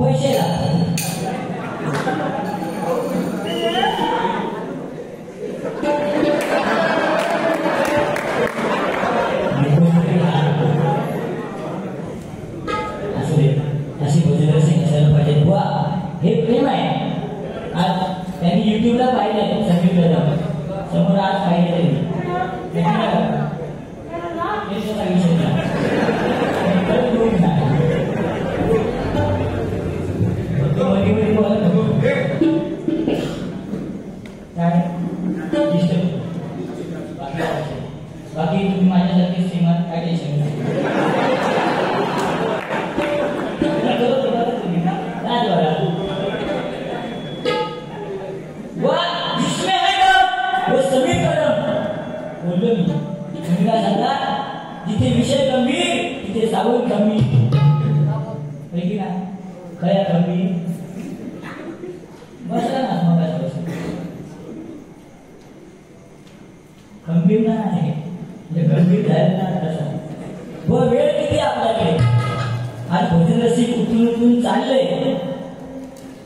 पैसे अशी भजन रसिक असायला पाहिजे बुवा. हे प्रेम आहे. आज त्यांनी युट्यूबला पाहिलंय संगीत समोर आज पाहिजे बाकी तुम्ही माझ्यासारखे श्रीमान काय टेन्शन बोललो मी. तुम्ही काय सांगता जिथे विषय गंभीर तिथे सावध कमी की ना खया गंभीर बसला ना मग गंभीर ना आहे म्हणजे गंभीर झालं ना तसा व वेळ किती आपल्याकडे. आज भजन रसिक उठून उठून चाललंय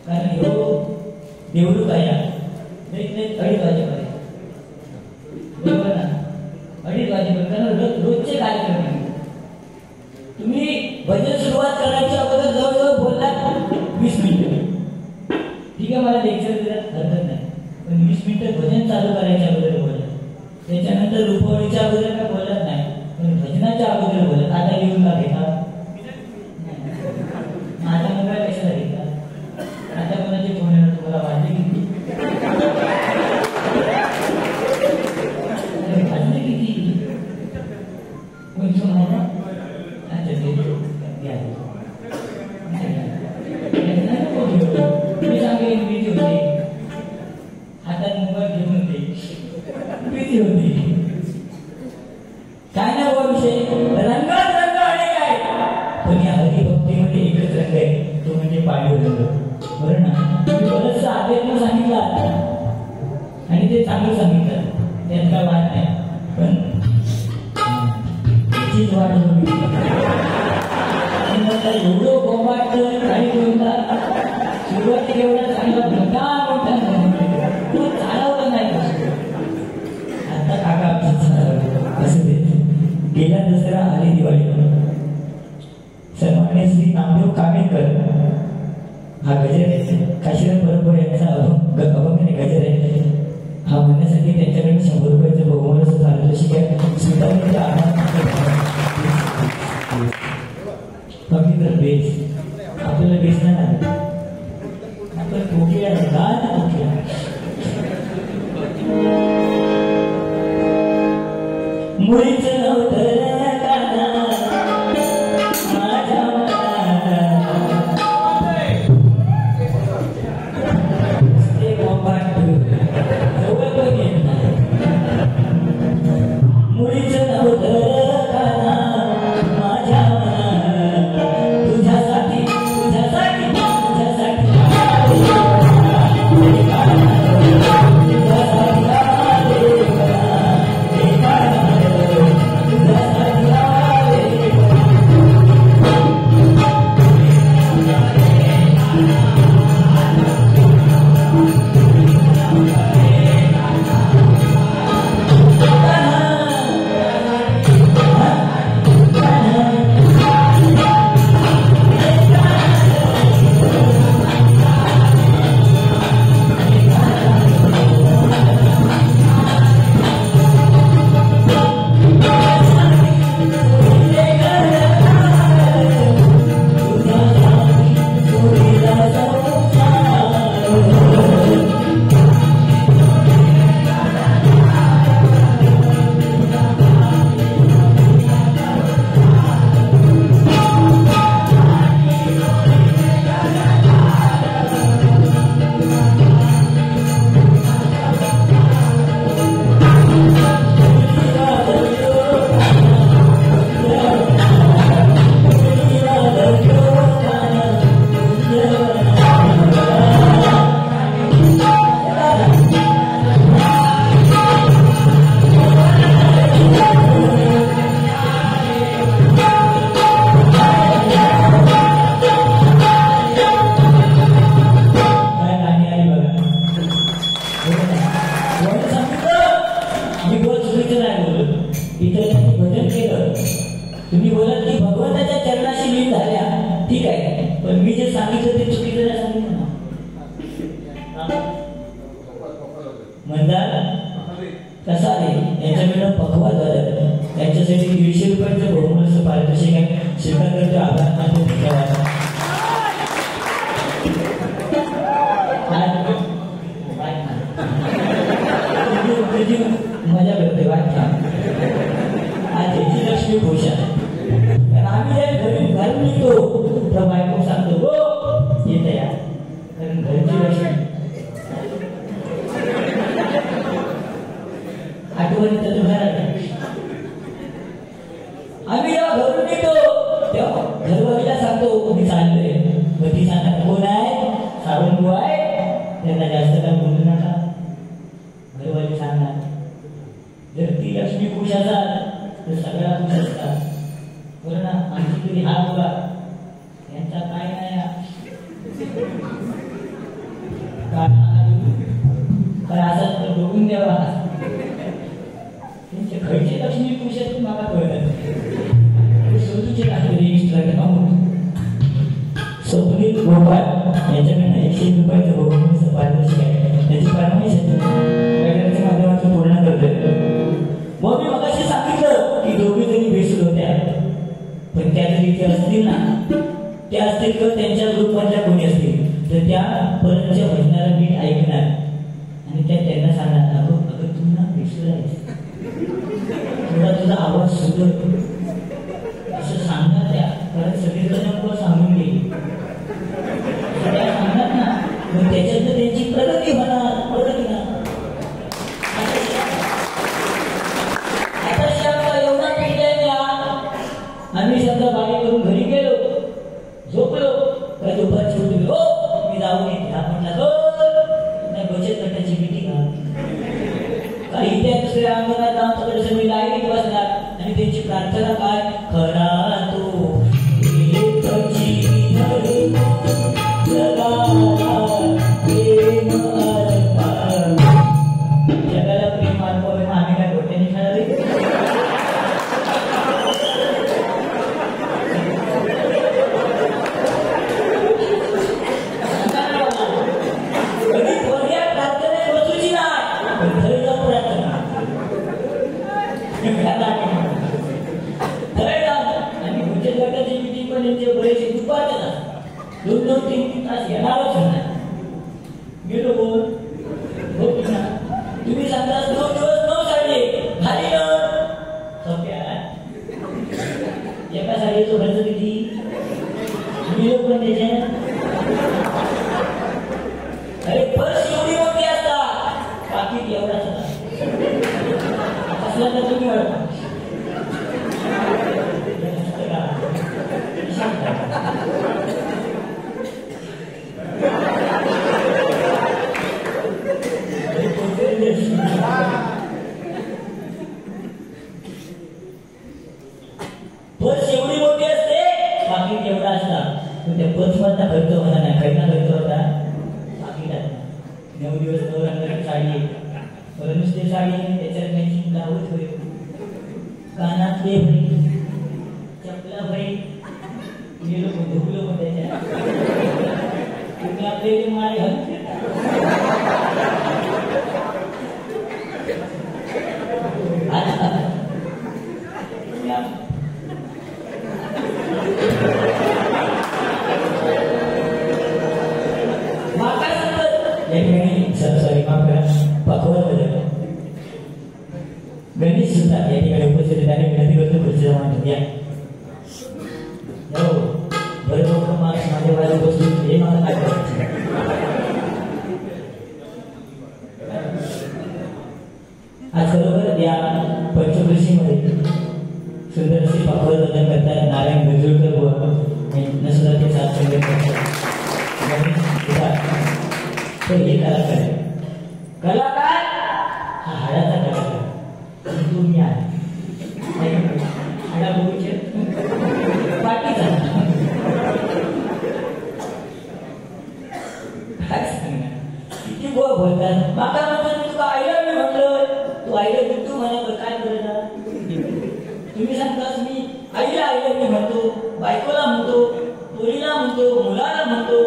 कारण देवडू काय अडीच वाजेपर्यंत बरोबर ना 2:30 वाजेपर्यंत रोजचे कार्यक्रम. तुम्ही भजन सुरुवात करायच्या अगोदर जवळजवळ बोललात 20 मिनिटं. ठीक आहे मला लेक्चर देण्यात हरकत नाही पण 20 मिनिटं भजन चालू करायच्या अगोदर बोलत. त्याच्यानंतर रुपवणीच्या अगोदर काय बोलत नाही पण भजनाच्या अगोदर बोलत. आता घेऊन का घेता माझा मोबाईल कशाला घेता. आता कोणाचे फोन येणार तुम्हाला वाटते किती हातात मोबाईल घेऊन होते भीती होती काय ना व विषय रंगात रंग अनेक आहे पण या हरिभक्तीमध्ये एकच रंग आहे तो म्हणजे पांडुरंग. बरं ना तुम्ही बरंचसं आध्यात्म सांगितलं आणि ते चांगलं सांगितलं त्यात काय वाद नाही पण त्याचीच वाट एवढं गोमाट काही बोलता सुरुवाती एवढा चांगला मोठा तो चालवलं नाही. आता काका असं गेल्या दसरा आली दिवाळी सन्मान्य श्री नामदेव कामेकर हा गजर काशीराम परंपरा यांचा अभंग गजर आहे. हा म्हणण्यासाठी त्यांच्याकडे 100 रुपयाचं बहुमान असं झालेलं शिकाय स्वीकारण्याचे पवित्र बेस आपल्याला बेस नाही लागत आपण टोकिया गात टोकिया मुळीच नव्हतं इतर त्यांनी भजन केलं. तुम्ही बोलत की भगवंताच्या चरणाशी लीन झाल्या, ठीक आहे, पण मी जे सांगितलं ते चुकीचं नाही सांगितलं ना. म्हणतात कसा रे यांच्याकडनं पकवाद झालं, त्यांच्यासाठी 150 रुपयाचं बहुमूल्य पारितोषिक आहे. श्रीकांत आभार मजा करते वाटत. आज याची लक्ष्मी खुश आहे. आम्ही ज्या घरी घालून निघतो तर बायको सांगतो हो येते या, कारण घरची लक्ष्मी आठवणी तर घरात. आम्ही जेव्हा घरून निघतो तेव्हा घरवालीला सांगतो मी चाललोय. मग ती सांगणार कोण आहे, सावंतू आहे, त्यांना जास्त काय बोलू नका. घरवाली सांगणार जर ती लक्ष्मी खुश असतात तर सगळ्या खुश असतात. बरं ना, आमची तरी हा बघा यांचा काय नाही पण असाच तर बघून द्यावा. त्यांचे घरचे लक्ष्मी खुश आहेत मला कळलं. स्वतःचे स्वप्नील गोपाळ यांच्याकडनं 100 रुपयाचं बहुमूल्य पारितोषिक आहे. त्याची परवानगी शेतकऱ्याच्या माध्यमातून पूर्ण करतोय. मग मी मगाशी सांगितलं की दोघी जणी बेसूर होत्या, पण त्या जरी इथे असतील ना, त्या असतील किंवा त्यांच्या ग्रुपमधल्या कोणी असतील तर त्या परतच्या भजनाला नीट ऐकणार आणि त्या त्यांना सांगणार अगं अगं तू ना बेसूर आहेस, थोडा तुझा आवाज सुधरतो असं सांगणार त्या. कारण सगळीकडे नको सांगून गेली त्या सांगणार ना, मग त्याच्यात त्यांची प्रगती होणार. प्रगती ना आता श्यामला एवढा पिंड्या आम्ही समजा बागे करून घरी गेलो, झोपलो का दुपार शेवटी हो मी जाऊन येते. हा म्हटला नाही बचत गटाची मिटिंग काही त्या दुसऱ्या अंगणात आमच्याकडे सगळी लाईनीत बसणार आणि त्यांची प्रार्थना काय, खरा तो जगाला प्रेम मानवावे. आम्ही काय गोट्याने खेळावे. प्रार्थना बसूची नाही, घरी जाऊन प्रार्थना आणि बचत गटाची मिटिंग पण यांचे बरेचसे दुपारचे ना 2-3 तास येणारच नाही. गेलो बोल हो ना, तुम्ही सांगता 9 दिवस 9 साडे खाली ना सोप्या. एका साडीचं खर्च किती गेलो पण त्याच्या. अरे पर्स एवढी मोठी असतात, पाकिट एवढाच असला तर तुम्ही वाढवा. पर्स एवढी मोठी असते, पाकिट एवढा असतात. त्या पर्स मधला खर्च होता नाही, पहिला खर्च होता पाकिटात. 9 दिवस 9 रंगाची साडी, परत नुसती साडी त्याच्यात मॅचिंग ब्लाऊज होईल, कानातले होईल, चपला होईल. गेलो पण धुकलो पण त्याच्या तुम्ही आपले माळे घालून गणेश सुद्धा या ठिकाणी उपस्थित आहे. गणती करतो पुढच्या मानूया हो बरोबर माझ्या बाजू बसून हे मला काय करायचं. आज खरोबर या पंचकृषीमध्ये सुंदर अशी पापड बदल करतात नारायण गजूळकर व नसुदाचे साथ संगत करतात. हे कलाकार आहे. कलाकार हा हाडाचा कलाकार तुम्ही आहे. हाडा बघूचे बाकीचा काय सांगणार किती बोलतात. माका म्हणतात तुला आय लव्ह यू म्हटलं, तू आय लव्ह यू तू म्हणा काय करणार. आईला आय लव्ह यू म्हणतो, बायकोला म्हणतो, पोरीला म्हणतो, मुलाला म्हणतो.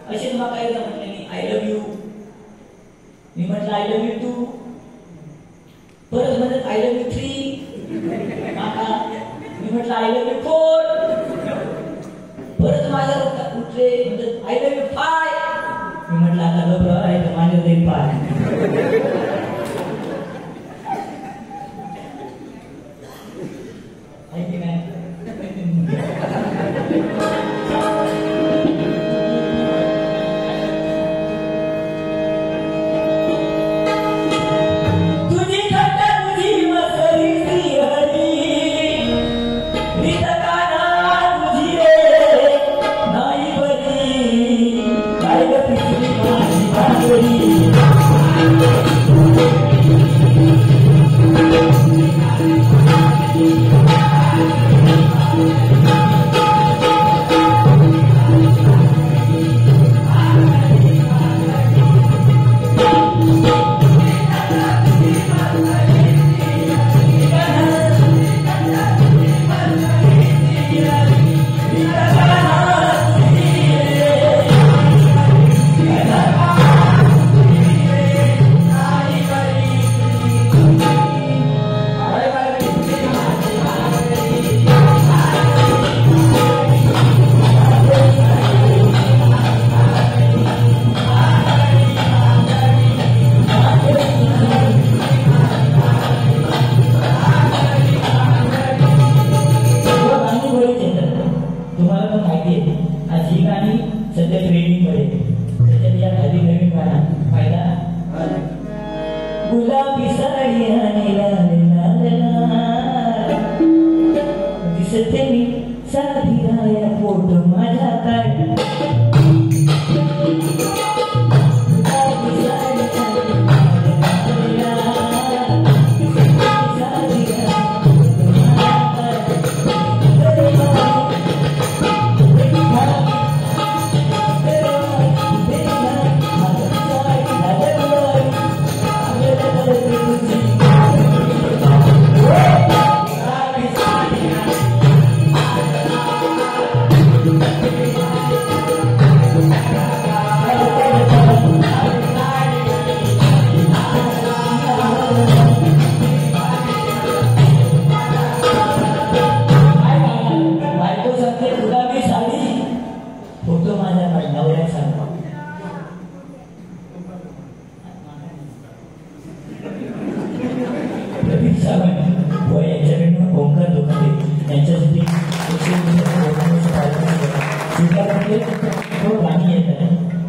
असे मग काय म्हटले मी आय लव्ह यू. मी म्हटलं आय लव्ह यू टू. परत म्हणत आय लव्ह यू 3. काका मी म्हटलं आय लव्ह यू 4. परत माझ्या डोक्यात उठले म्हणत आय लव्ह यू 5. मी म्हटलं आता बरोबर आहे तर माझ्या देईल 5. आहे की नाही? गुलाबी साडी आणि लाल लाल दिसते मी साधी राया फोटो माझा काढ.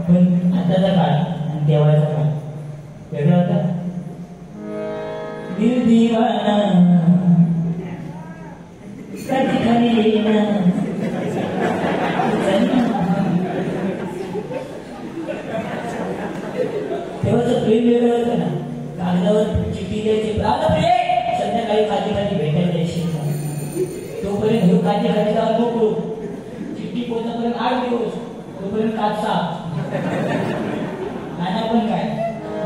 पण आताचा काळ आणि तेव्हाचा काळ वेगळा होता. दिल दीवाना कधी खाली येना तेव्हाचं प्रेम वेगळं होतं ना. कागदावर चिठ्ठी द्यायची संध्याकाळी खाली खाली भेटायला यायची. तोपर्यंत घेऊ खाली खाली जाऊन मोकळू. चिठ्ठी पोहोचपर्यंत 8 दिवस. तोपर्यंत काचा गाणं पण काय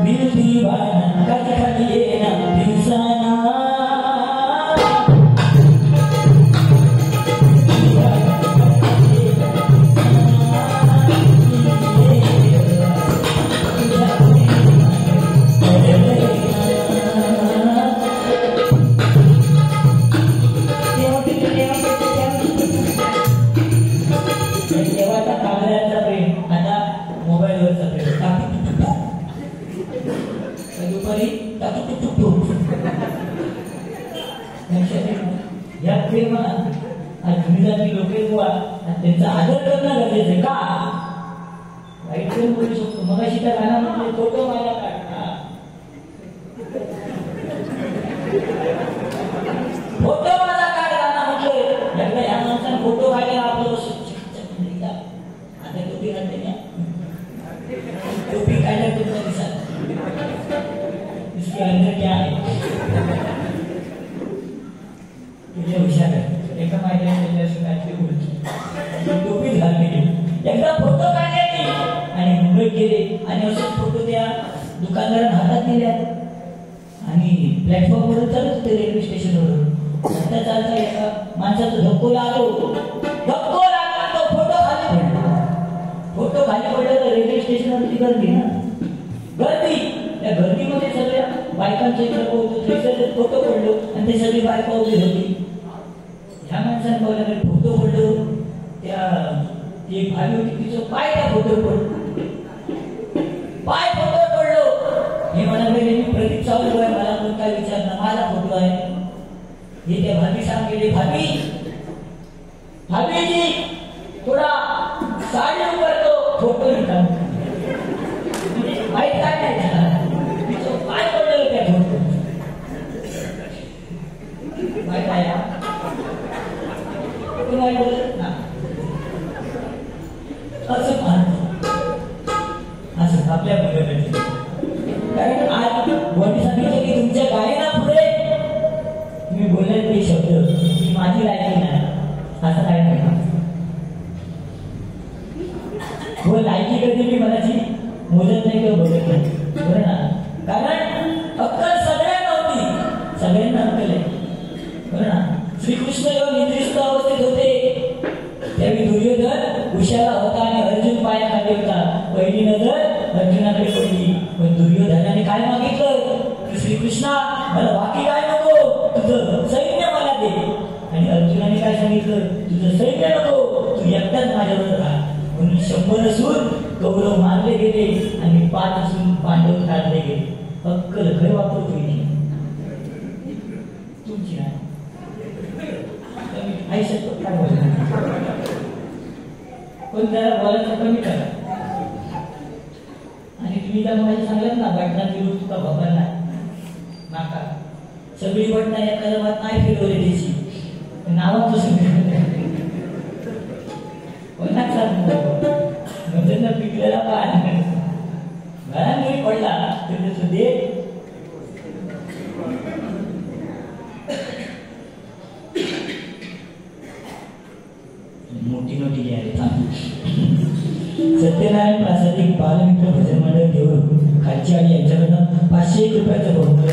दिल दीवाना कधी खाली येना दिवसाना या प्रेमात लोक त्यांचा आदर करणं गरजेचं आहे. का वाईट प्रेम बोलू शकतो. मग अशी त्या गाण्यामध्ये फोटो माझ्या काढ फोटो माझा काढ गाणं म्हटलं. एकदा ह्या माणसाने फोटो काढला आपलं आता टोपी घालते ना. टोपी काढल्या तुमचा दिसत इसके अंदर क्या है तुझे हुशार आहे. एका माहिती टोपी घालली एकदा फोटो काढले आणि मुंबईत गेले आणि असं फोटो त्या दुकानदारांना हातात दिल्या आणि प्लॅटफॉर्मवर चालत होते रेल्वे स्टेशनवरून. आता चालता एका माणसाचा धक्को लागला तो फोटो खाली पडला. फोटो खाली पडला तर रेल्वे स्टेशनवरती गर्दी ना, गर्दी. त्या गर्दीमध्ये सगळ्या बायकांचं इकडे होतं, फोटो पडलो आणि ते सगळी बायका उभी होती. ह्या माणसाने पाहिलं फोटो पडलो, त्या एक भावी होती तिचं पाय त्या फोटो पडलो, पाय फोटो पडलो. हे म्हणाले मी प्रदीप सावंत आहे, मला कोण काय विचारणार, माझा फोटो आहे. हे त्या भाभी सांगितले, भाभीजी थोडा साडी उघडतो, फोटो निघा. माहित काय नाही तिचं पाय पडलं त्या फोटो. माहित आहे असं मानतो, असं आपल्या मुलांनी. कारण आज वडील सांगितलं की तुमच्या गायनापुढे तुम्ही बोलले ते शब्द ही माझी लायकी नाही, असं काय नाही. व लायकी कधी मी मनाची मोजत नाही किंवा बघत नाही, बरं ना. कारण अक्कल सगळ्यांना होती, सगळ्यांना अक्कल आहे, बरं ना. श्रीकृष्ण जेव्हा निद्रिस्त अवस्थेत होते त्यावेळी दुर्योधन उशाला होता आणि अर्जुन पायाखाली होता. पहिली नजर अर्जुनाकडे पडली, पण दुर्योधनाने काय मागितलं की श्रीकृष्णा मला बाकी काय नको, तुझं सैन्य मला दे. आणि अर्जुनाने काय सांगितलं, तुझं सैन्य नको, तू एकटाच माझ्यावर राहा. म्हणून 100 असून कौरव मारले गेले आणि 5 असून पांडव काढले गेले. अक्कल खरं वापरतो तुमची नाही. आयुष्यात काय बोलणार, पण जरा बोलायचं कमी करा. आणि तुम्ही त्या मला सांगत ना बटनाची रूप तुका खबर नाही नाका, सगळी बटना एखाद्या बात नाही फिरवली त्याची नावाचं सगळं पिकलेला पाय घरांनी पडला तरी सुद्धा मोठी मोठी सत्यनारायण प्रासादिक बालमित्र भजन मंडळ देऊळ खालची यांच्याकडनं 501 रुपयाचं बहुमूल्य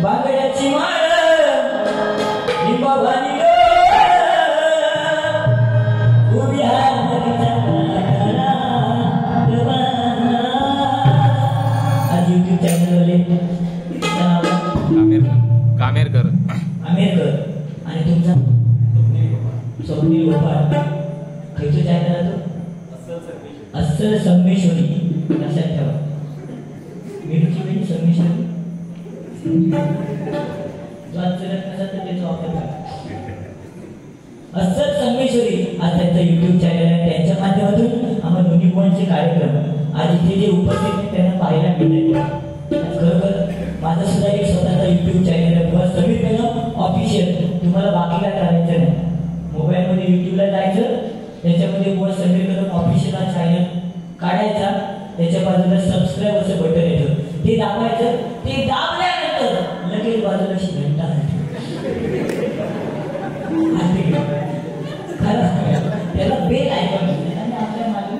बागड्याची माळ लिंबावाली आमेरकर आणि तुमचा स्वप्नील गोपाळ खायचं चॅनल अस्सल संमेश्वरी. लक्षात ठेवा, मेरूची वेळी संमेश्वरी जो आज चलत नसेल तर त्याचा वापर करा. अस्सल संमेश्वरी आज त्यांचा युट्यूब चॅनल आहे, त्यांच्या माध्यमातून आम्हाला दोन्ही गुणांचे कार्यक्रम आज इथे जे उपस्थित त्यांना पाहायला मिळतात. खरोखर माझा सुद्धा एक स्वतःचा युट्यूब चॅनल आहे, बस समीर बेगम ऑफिशियल. तुम्हाला बाकी काय करायचं नाही, मोबाईलमध्ये युट्यूबला जायचं, त्याच्यामध्ये बस समीर बेगम ऑफिशियल हा चॅनल काढायचा, त्याच्या बाजूला सबस्क्राईब असं बटन येतं, ते दाबायचं. ते दाबल्यानंतर लगेच बाजूला अशी घंटा त्याला बेल आयकॉन आणि आपल्या मागे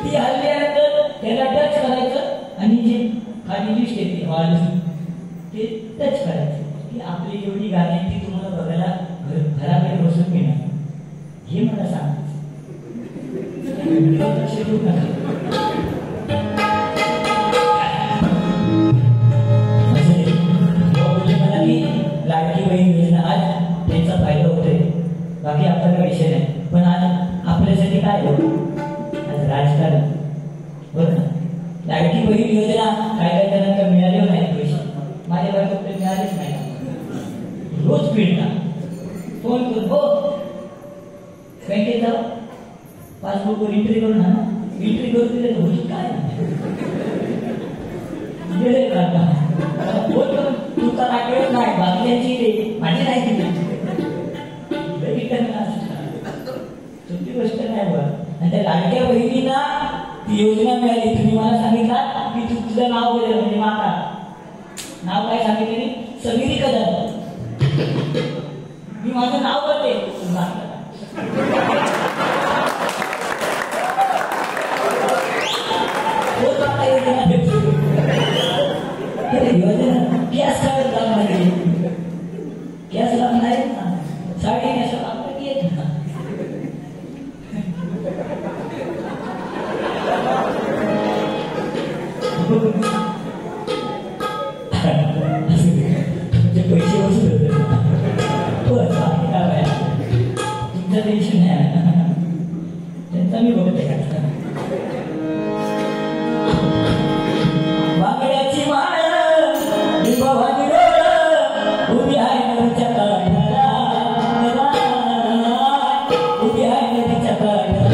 ती हल्ल्यानंतर त्याला टच करायचं आणि जे खाली लिस्ट येते वाढली ते टच करायचं की आपली जेवढी गाणी आहेत ती तुम्हाला बघायला घराकडे बसून मिळणार. हे मला सांगायचं. मला की लाडकी बहीण योजना आज त्यांचा फायदा होतोय, बाकी आपला काही विषय नाही. पण आज आपल्यासाठी काय आज राजकारण, बरं ना. लाडकी बहीण योजना काय काय जणांना मिळाले नाही पैसे, माझ्या बायको मिळालेच नाही. रोज पिळता फोन करून हो बँकेत जाऊ, पासबुकवर एंट्री करून ना, एंट्री करून दिले तर होईल काय फोन करून तुमचा नागरिक नाही, बाकीची माझी नाही दिली तुमची गोष्ट नाही बघ. आणि त्या लाडक्या बहिणींना ती योजना मिळाली. तुम्ही मला सांगितलं की तुझं नाव बोलेल, म्हणजे माता नाव काय सांगितलं, समीरी कदम. मी माझं नाव करते. योजना गॅस काय लाभ नाही. गॅस लाभ नाही ना. साडी नेसं लाभ येत ना. पैसे वसूल होते. तुमचं टेन्शन नाही. त्यांचा मी बघते का. बांगड्याची माळ भवानी रोड उभी आहे नदीच्या काठाला. उभी आहे नदीच्या काठाला.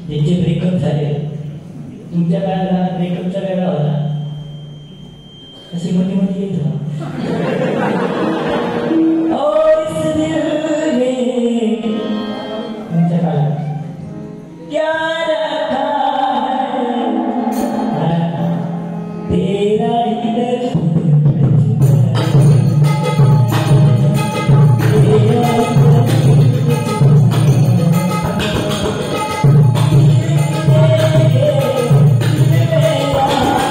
ज्यांचे ब्रेकअप झाले. तुमच्या काळाला ब्रेकअपचा वेगळा होता. असे मोठी मोठी येत तुमच्या काळात क्या रखा तेरा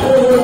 Oh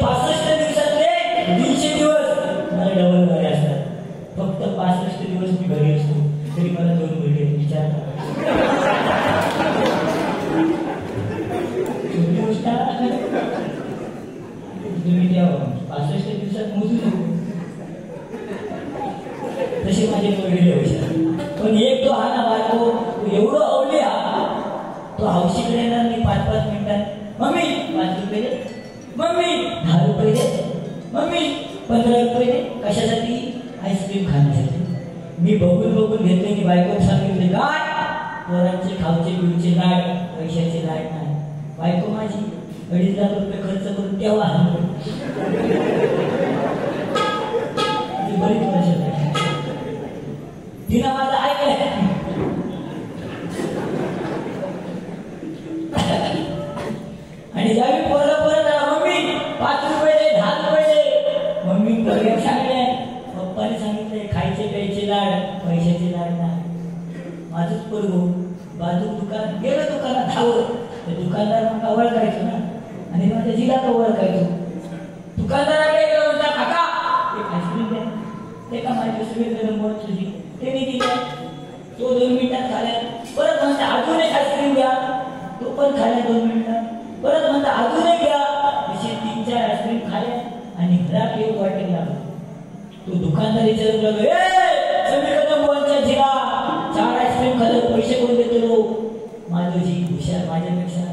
65 दिवसातले 300 दिवस मला डबल घरी असतात. फक्त 65 दिवस मी घरी असतो तरी मला 2 मुलगे विचार तुम्ही त्या 65 दिवसात मोजू शकतो तसे माझे मुलगे हुशार. पण एक तो हा ना बाळको एवढं अवले हा तो हौशीकडे येणार नाही 5-5 मिनिटात. मम्मी 5 रुपये दे, मम्मी 10 रुपये दे, मम्मी 15 रुपये दे. कशासाठी? आईस्क्रीम खाण्यासाठी. मी बघून घेतले की बायको सांगितले काय पोरांचे खावचे पिवचे लाड पैशाचे लाड नाही. बायको माझी 2.5 लाख रुपये खर्च करून तेव्हा बरीच वर्ष तिनं माझं ऐकलं. आणि ज्यावेळी परत आला मम्मी 5 रुपये दे, 10 रुपये दे. मम्मी पर्याय सांगले पप्पाने सांगितले खायचे प्यायचे लाड पैशाचे लाड नाही. माझंच पोरगो बाजू दुकान गेलं दुकानात धावत ते दुकानदार मला ओळखायचो ना आणि माझ्या जिला तो ओळखायचो. दुकानदाराकडे गेलो म्हणता काका एक आईस्क्रीम द्या. ते का माझी सुविधा मोठ तुझी ते मी दिले. तो 2 मिनिटात खाल्या. परत म्हणता अजून एक आईस्क्रीम घ्या. तो पण खाल्या 2 मिनिटात. परत म्हणता अजून एक घ्या. असे 3-4 आईस्क्रीम खाल्या आणि घरात येऊ वाटेल लागला. तो दुकानदार विचारू लागलो समीकरणच्या जिरा 4 आईस्क्रीम खाल्लं पैसे कोण देतो लो. माझं जी हुशार माझ्यापेक्षा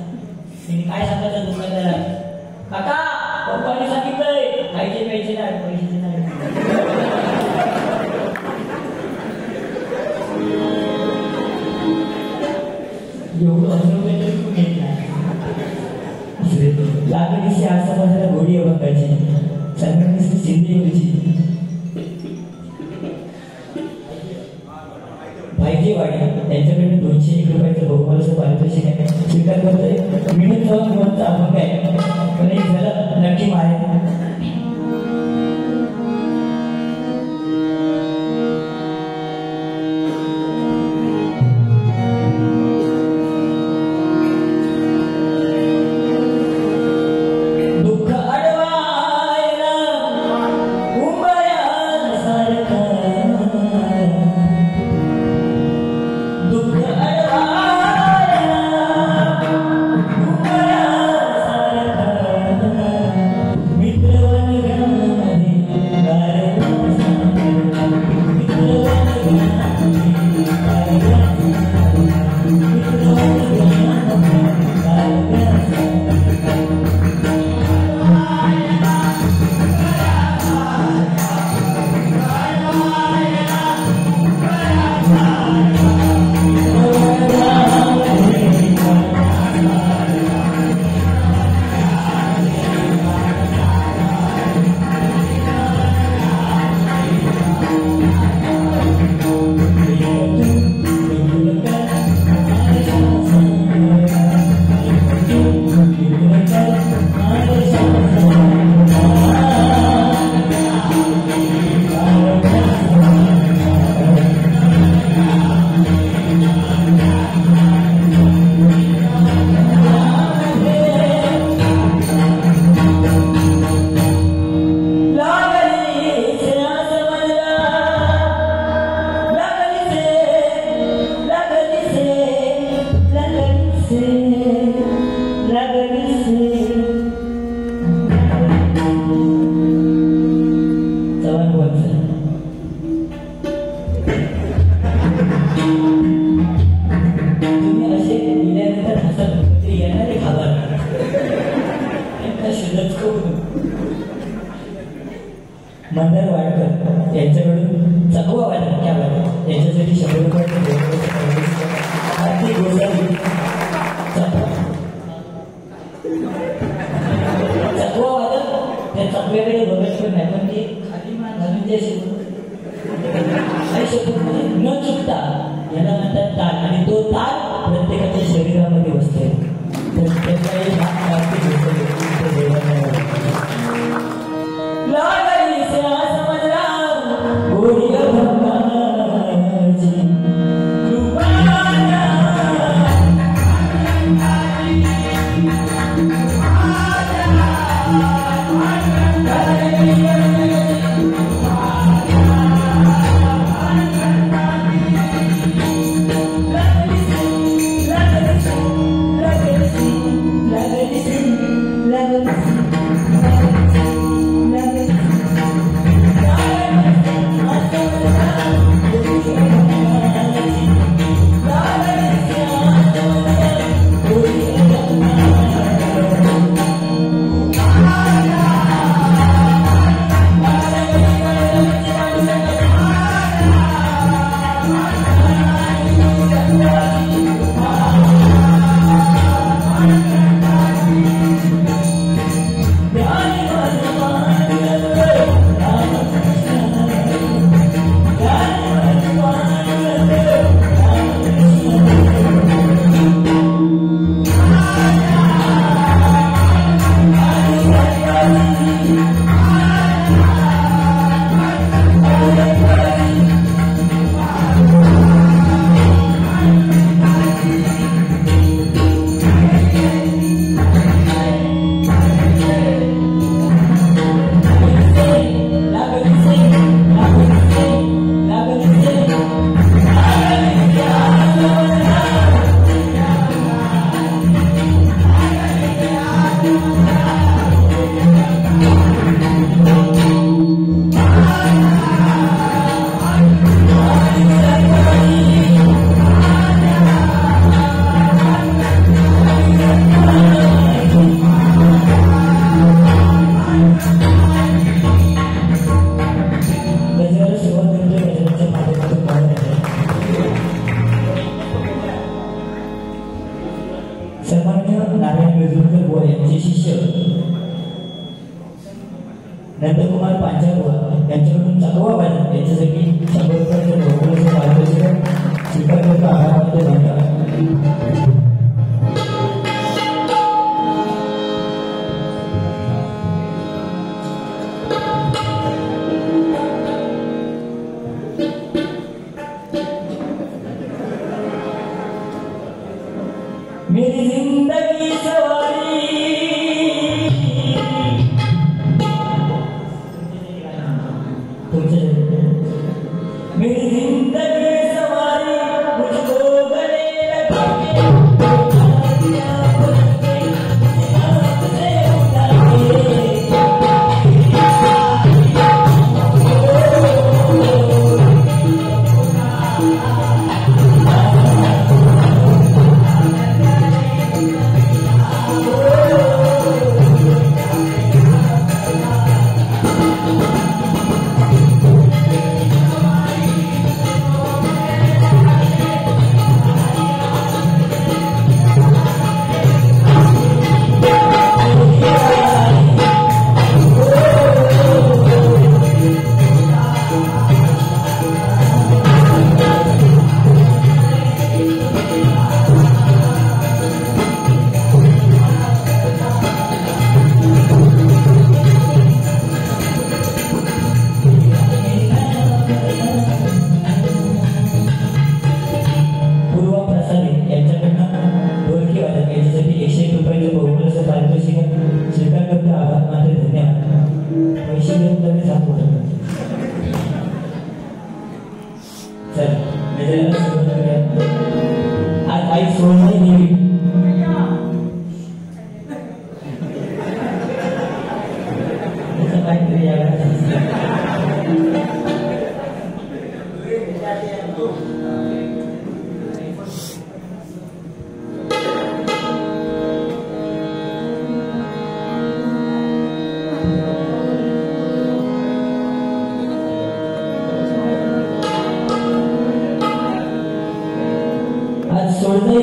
तिने काय सांगायचं दुकानदारा काका पप्पाने सांगितलंय खायचे प्यायचे लाड पैशाचे लाड. एवढं अनुभव घेतला लागणीशी आज समाजाला घोडी अभंगाची संगणकीची सिंधीची भाईजी वाडी त्यांच्याकडे 201 रुपयाचं बहुमालाचं पारितोषिक आहे. स्वीकार करतोय. मिळून जाऊन कोणता अभंग आहे पण एक झालं नक्की मारे. मंदार वाडकर यांच्याकडून चकवा वादन क्या वादन यांच्यासाठी 100 रुपये आर्थिक गोसावी चकवा वादन त्या चकव्याकडे बघत पण नाही पण ते खाली मान घालून जे न चुकता याला म्हणतात ताल आणि तो ताल प्रत्येकाच्या शरीरामध्ये बसते प्रत्येकाने आर्थिक Bye. नंदकुमार पांचाळकर यांच्याकडून चाकवा वाजत यांच्यासाठी 100 रुपयाचे बहुमूल्य पारितोषिक स्वीकार करतो. आभारामध्ये धन्यवाद. मेरी जिंदगी सवारी मेरी जिंदगी सवारी मुझको गले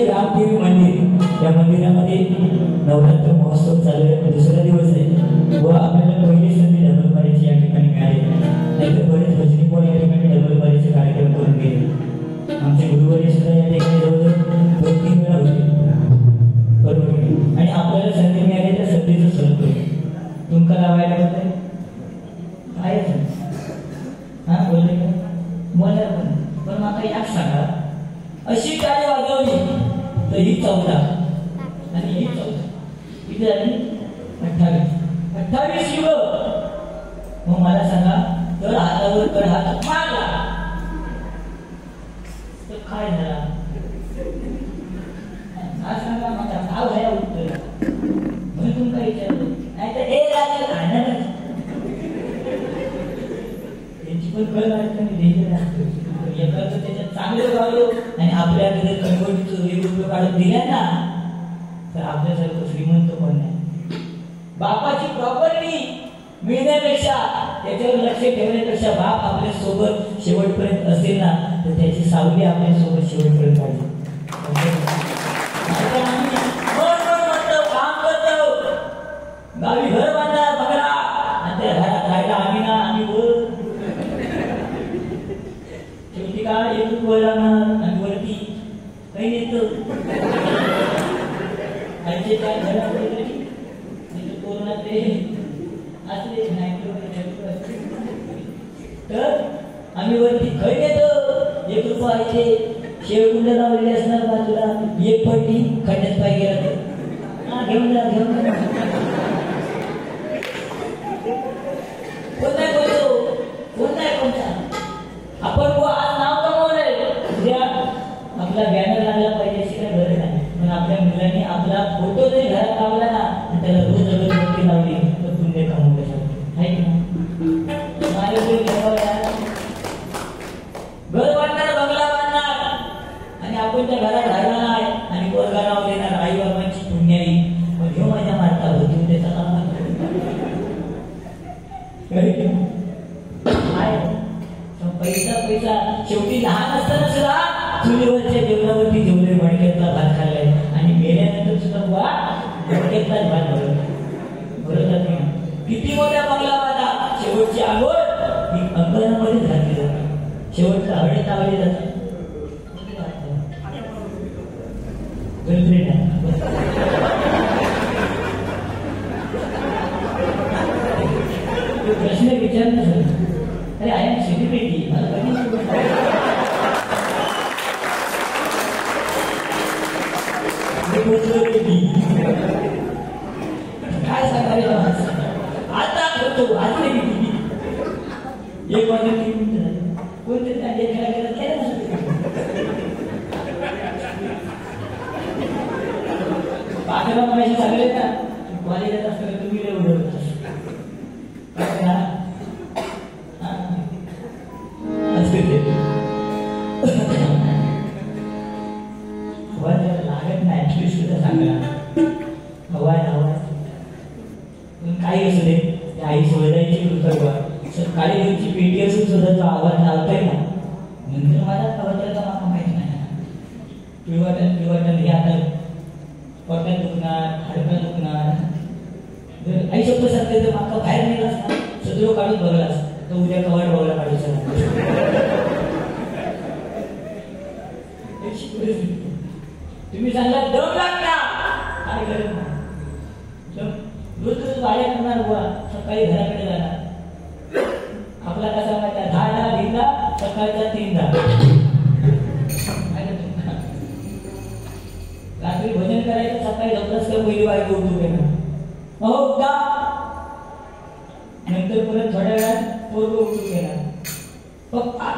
रामदेवी मंदिर या मंदिरामध्ये नवरात्र महोत्सव चालू आहे. दुसरा दिवस आहे व आपल्याला पहिली संधी डबल बारीची या ठिकाणी मिळाली. नाहीतर बरेच भजनी पण या ठिकाणी डबल बारीचे कार्यक्रम करून गेले. आमचे गुरुवारी सुद्धा या ठिकाणी जवळजवळ 2-3 वेळा होते बरोबर. आणि आपल्याला संधी मिळाली तर संधीचं स्वरूप तुमका लावायला होतं आहेच हा बोलले का मला पण माका याक सांगा अशी टाळी वाजवली तर ही 14 आणि ही 14 किती झाली 28 युग. मग मला सांगा जर हातावर कर हात मारला तर काय झाला हा सांगा मला नाव घ्या उत्तर म्हणून तुमका विचारलं कन्वर्टीचं 1 रुपये काढून दिल्या ना तर आपल्यासारखं श्रीमंत पण नाही. बापाची प्रॉपर्टी मिळण्यापेक्षा त्याच्यावर लक्ष ठेवण्यापेक्षा बाप आपल्या सोबत शेवटपर्यंत असेल ना तर त्याची सावली आपल्या सोबत शेवटपर्यंत पाहिजे. काम करतो गावी घर बांधा बघा आणि त्या घरात राहायला आम्ही ना आम्ही वर शेवटी का एक वर राहणार आणि वरती काही येतो आमचे काय घरात कोरोना ते असले तर आम्ही वरती खै येतो 1 रुपयाचे शेवकुंड लावलेले असणार बाजूला 1 पट्टी खड्ड्यात पाय गेला तर घेऊन जा कोण नाही बोलतो कोण नाही कोणता आपण आज नाव कमवलंय उद्या आपला बॅनर लागला पाहिजे अशी काय गरज नाही. पण आपल्या मुलांनी आपला फोटो जरी घरात लावला ना आणि त्याला रोज अगरबत्ती लावली तर पुण्य कमवण्यासाठी आहे की नाही. घर बांधणार बंगला बांधणार आणि आपण त्या घरात राहिला नाही आणि पोरगा नाव देणार आई बाबांची पुण्याई मग घेऊ माझ्या मारता होती त्याचा पैसा शेवटी लहान असताना सुद्धा चुलीवरच्या जेवणावरती जेवले मडक्यातला भात खाल्लाय आणि मेल्यानंतर सुद्धा बुवा मडक्यातलाच भात बरोबर किती मोठ्या बंगला बांधा शेवटची आंघोळ ही अंगणामध्येच घातली जाते. शेवटचं हळद लावली जाते प्रश्न विचारणं सर अरे आय एम सेलिब्रिटी मला काय सांगायला आता करतो आज एक वाजता 3 मिनिटं झाली कोणते बाकीला मगाशी सांगले ना कॉलेजात असताना तुम्ही लय उडवत लागत नाही ऍक्च्युली सुद्धा सांगा हवा पण काही असू दे आई सोडायची कृतज्ञ सकाळी तुमची पेटी असून सुद्धा जो आवाज लावतोय ना नंतर माझा आवाजाचा मला माहित नाही पिवटन हे आता पोटात दुखणार हाडकं दुखणार जर आई शब्द सांगते तर माका बाहेर नेलास ना सदरो काढून बघलास तर उद्या कवाड बघला काढायचं तुम्ही सांगा दम लागता काय गरज नाही रोज बाहेर करणार बुवा सकाळी घराकडे जाणार आपला कसा माहिती 10 दिनला सकाळचा 3दा रात्री भजन करायचं सकाळी झोपलास का पहिली बायको उठून घेणार हो उठा नंतर परत थोड्या वेळात पोरगं उठून घेणार पप्पा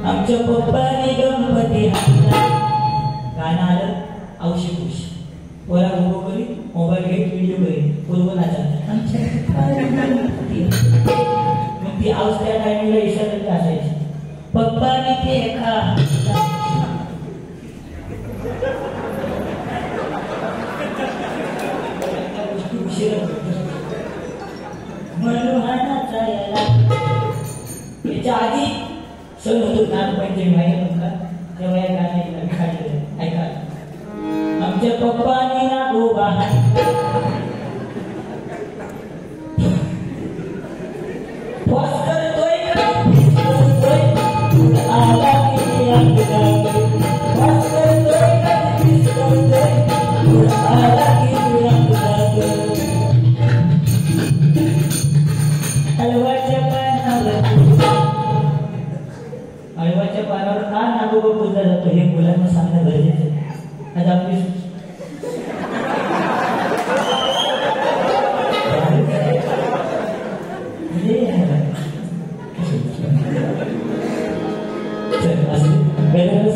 आमच्या पप्पाने गणपती गाणं आलं औषध खुश पोरा उभं करी मोबाईल घेत व्हिडिओ करी पूर्व नाचा मग ती आवाज त्या टायमिंगला इशारा असायची पप्पाने ते खा याच्या आधी सण होतो नागपंचमी माहिती नव्हता तेव्हा या गाणं काढलेलं ऐका आमच्या पप्पानी ना गोबा हलवा सगळ्यांना सांगणं गरजेचं आहे. आज आपली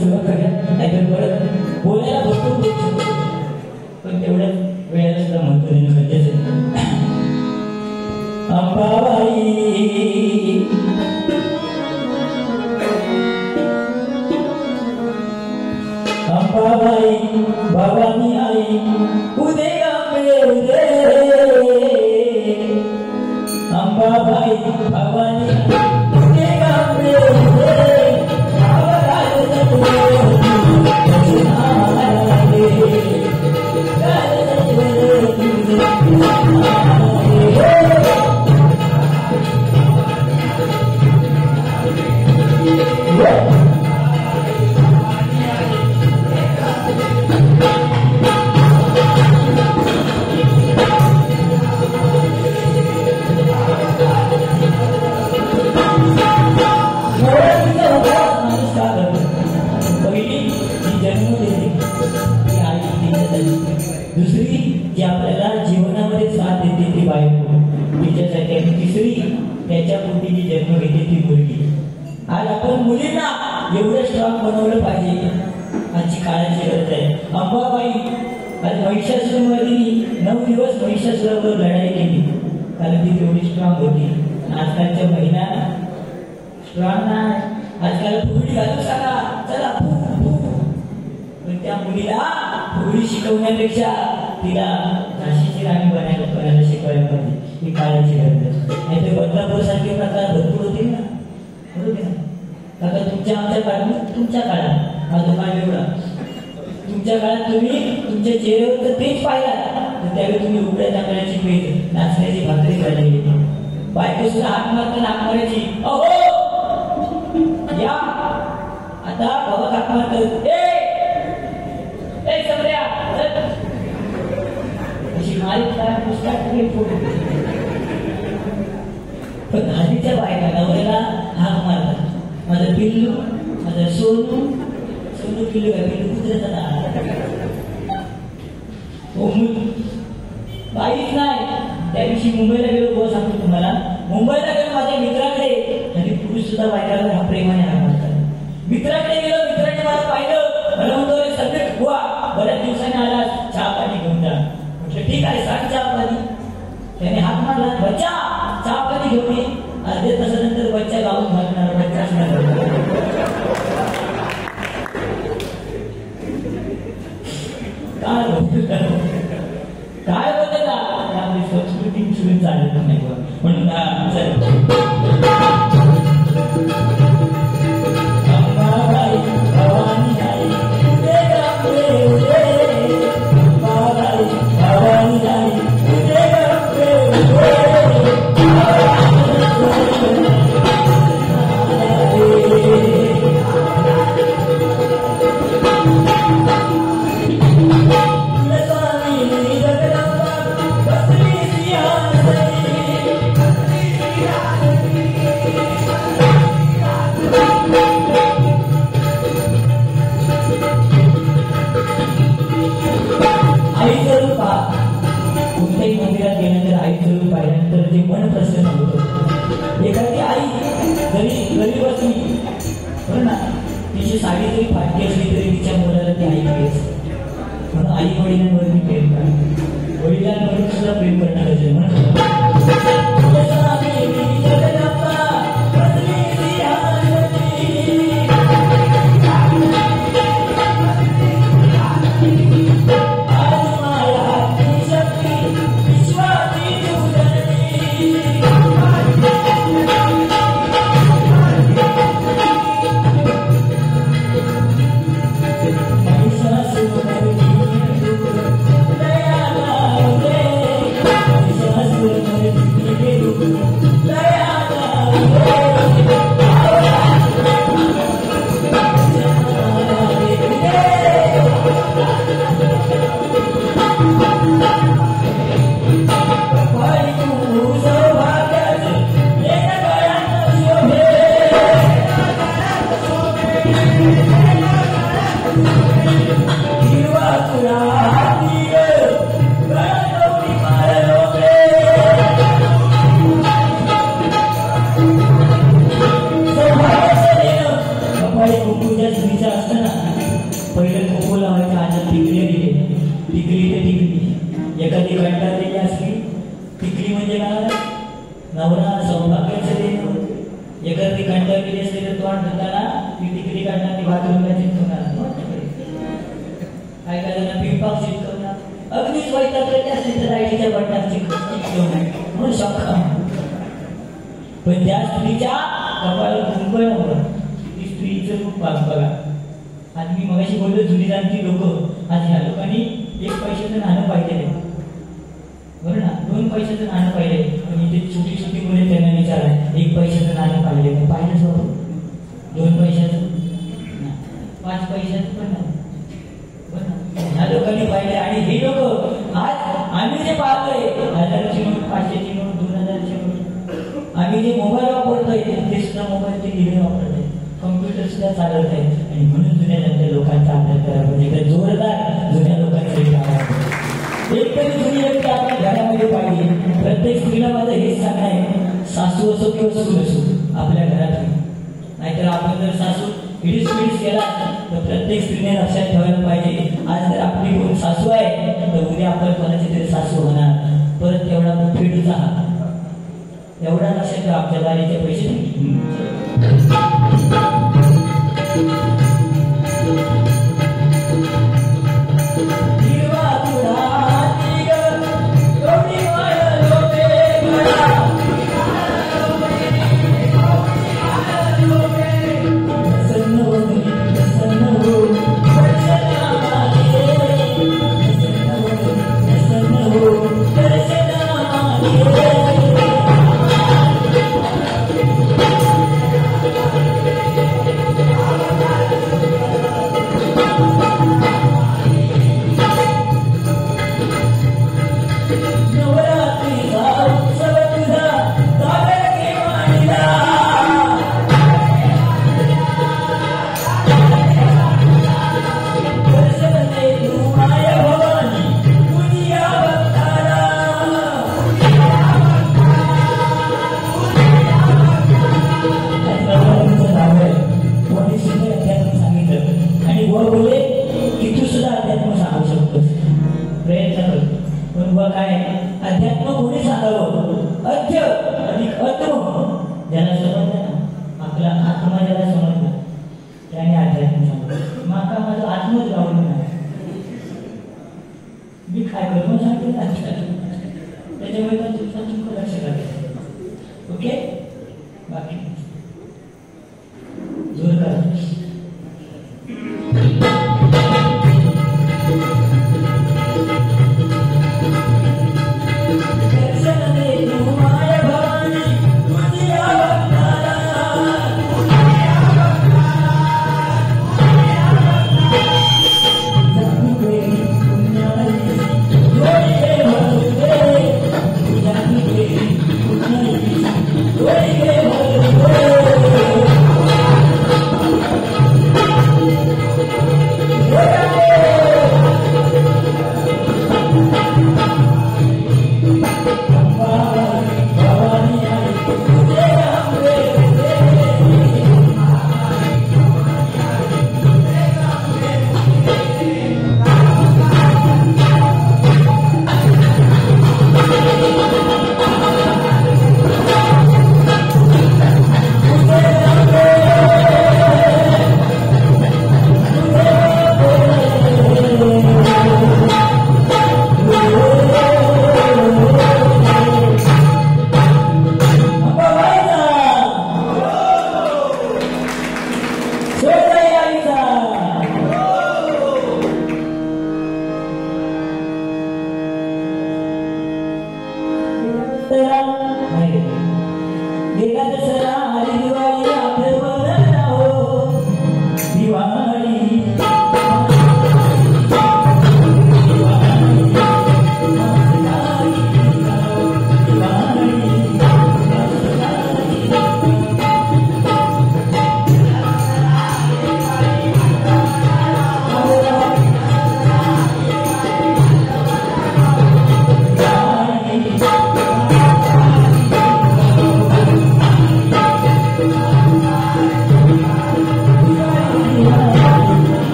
सुरुवात करूया, नाहीतर परत बोलायला भरपूर बोलू शकतो, पण तेवढ्याच वेळेला सुद्धा महत्व देणं गरजेचं आहे. अंबाबाई अंबाबाई भवानी आई उदे गांबे उदे अंबाबाई भवानी उदे गांबे उदे दुसरी जी आपल्याला जीवनामध्ये साथ देते ती बायको तिच्यासाठी, आणि तिसरी त्याच्या पोटी जी जन्म घेते ती मुलगी. आज आपण मुलींना एवढं स्ट्रॉंग बनवलं पाहिजे, आजची काळाची गरज आहे. अंबाबाई आज महिषासुरमर्दिनी 9 दिवस महिषासुरावर लढाई केली, कारण ती तेवढी स्ट्रॉंग होती. आजकालच्या महिला स्ट्रॉंग नाही, आजकाल फुगडी घालून सांगा चला पण त्या मुलीला फुगडी शिकवण्यापेक्षा तिला झाशीची राणी बनायला शिकवायला पाहिजे. ही काळाची गरज आहे. नाहीतर बदलापूर सारखे प्रकार भरपूर होते ना, बरोबर ना? आता तुमच्या आमच्या काळात, तुमच्या काळात माझा काळ वेगळा, तुमच्या काळात तुम्ही तुमच्या चेहऱ्यावर तर तेच पाहिला, तर त्यावेळी तुम्ही उघड्या तांदळाची पेट नाचण्याची भाकरी करायला गेली. बायको सुद्धा हात मारताना हात मारायची, अहो या आता बाबा हात मारतात, पण हल्लीच्या बायका नवऱ्याला हाक मारतात, माझं पिल्लू, माझं सोनू, सोनू पिल्लू काय पिल्लू कुत्र्याचा काहीच नाही. त्या दिवशी मुंबईला गेलो, बस सांगतो तुम्हाला, मुंबईला गेलो माझ्या मित्राकडे, आणि पुरुष सुद्धा बायकाला हा प्रेमाने हाक मारतात. मित्राकडे गेलो, मित्राने मला पाहिलं, मला म्हणतो सगळे बुवा बऱ्याच दिवसाने आला, चहा पाणी घेऊन जा. म्हटलं ठीक आहे, सांग चहा पाणी. त्याने हाक मारला, बच्चा चहा पाणी घेऊन ये. अर्ध्या तासानंतर बच्चा गाऊन घालणार, बच्चाच नाही. काय बदलला आपली संस्कृती सुरू चालत नाही म्हणून साडी जरी फाटली असली तरी तिच्या मुलाला ती आई असते. म्हणून आई वडिलांवर मी प्रेम करा, वडिलांवर सुद्धा प्रेम करणार एखादी कंटाळलेली असली टिकली म्हणजे काय नवरा सौभाग्याचं देणं. एखादी कंटाळलेली असली तर तोंड धुताना ती टिकली काढणार बाथरूमला चिटकवणार. काय काय जण पिंपाक चिटकवणार. अगदीच वैतागलेली असली तर लाईटीच्या बटनात चिटकवणार म्हणून शॉक. पण त्या स्त्रीच्या कपाळाला कुंकू नव्हतं. ती स्त्रीचं रूप बघा. आज मी मगाशी बोललो जुनी जाणती लोक आज ह्या लोकांनी एक पैशाचं नाणं पाहिजे बरं ना. 2 पैशाचं नाणं पाहिजे. पण इथे छोटी छोटी मुले त्यांना विचारा 1 पैशाचं नाणं पाहिजे पण पाहिलंच बाबा. 2 पैशाचं 5 पैशाचं पण नाही. ह्या लोकांनी पाहिले. आणि हे लोक आज आम्ही जे पाहतोय 1000ची नोट 500ची नोट 2000ची नोट आम्ही जे मोबाईल वापरतोय ते सुद्धा मोबाईलचे डिव्हाइस वापरतोय. कॉम्प्युटर सुद्धा चालवत आहे. आणि म्हणून जुन्या लोकांचा अभ्यास करायला पाहिजे. जोरदार जुन्या लोकांचा एक तरी जुनी व्यक्ती आपल्या घरामध्ये पाहिजे. प्रत्येक स्त्रीला माझं हेच सांगणं आहे सासू असो किंवा सून असो आपल्या घरात. नाहीतर आपण जर सासू हिडीस केला तर प्रत्येक स्त्रीने लक्षात ठेवायला पाहिजे आज जर आपली कोण सासू आहे तर उद्या आपण कोणाची तरी सासू होणार. परत तेवढा फेडूचा हात एवढा लक्षात ठेवा. आपल्या दारीचे पैसे